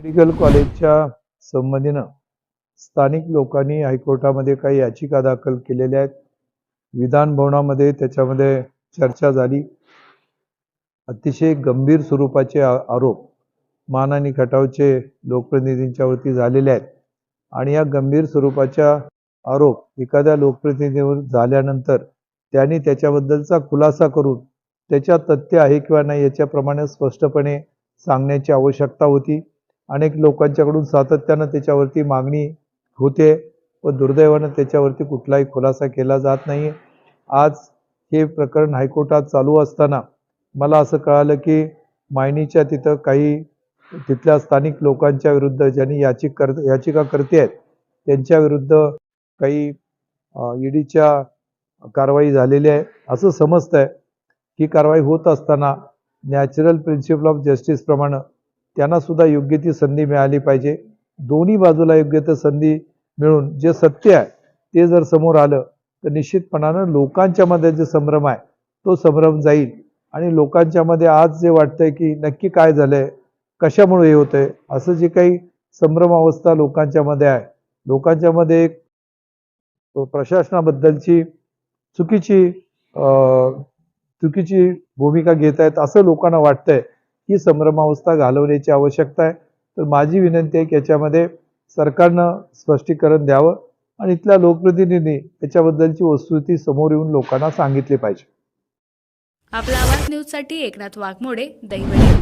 Medical कॉलेजच्या संबंधीनं स्थानिक लोकांनी हायकोर्टामध्ये काही याचिका दाखल केलेल्या आहेत. विधान भवनामध्ये त्याच्यामध्ये चर्चा झाली. अतिशय गंभीर स्वरूपाचे आरोप मानहानी खटावचे लोकप्रतिनिधींच्यावरती झालेले आहेत आणि या गंभीर स्वरूपाच्या आरोप एखाद्या लोकप्रतिनिधीवर झाल्यानंतर त्यांनी त्याच्याबद्दलचा खुलासा करून त्याच्या तथ्य आहे किंवा नाही याच्याप्रमाणे स्पष्टपणे सांगण्याची आवश्यकता होती. अनेक लोकांच्याकडून सातत्यानं त्याच्यावरती मागणी होते व दुर्दैवानं त्याच्यावरती कुठलाही खुलासा केला जात नाही. आज हे प्रकरण हायकोर्टात चालू असताना मला असं कळालं की मायनीच्या तिथं काही तिथल्या स्थानिक लोकांच्या विरुद्ध ज्यांनी याचिका करते आहेत त्यांच्या विरुद्ध काही ईडीच्या कारवाई झालेली आहे. असं समजतंय ही कारवाई होत असताना नॅचरल प्रिन्सिपल ऑफ जस्टिस प्रमाणे त्यांना सुद्धा योग्य ती संधी मिळाली पाहिजे. दोन्ही बाजूला योग्य ती संधी मिळून जे सत्य आहे ते जर समोर आलं तर निश्चितपणानं लोकांच्या मध्ये जे संभ्रम आहे तो संभ्रम जाईल आणि लोकांच्या मध्ये आज जे वाटतंय की नक्की काय झालंय, कशामुळे हे होतंय, असं जे काही संभ्रम अवस्था लोकांच्या मध्ये आहे, लोकांच्या मध्ये एक प्रशासनाबद्दलची चुकीची भूमिका घेत आहेत असं लोकांना वाटतंय. ही संभ्रमावस्था घालवण्याची आवश्यकता आहे. तर माझी विनंती आहे की याच्यामध्ये सरकारनं स्पष्टीकरण द्यावं आणि इथल्या लोकप्रतिनिधी याच्याबद्दलची वस्तुस्थिती समोर येऊन लोकांना सांगितली पाहिजे. आपला आवाज न्यूजसाठी एकनाथ वाघमोडे, दहिवडी.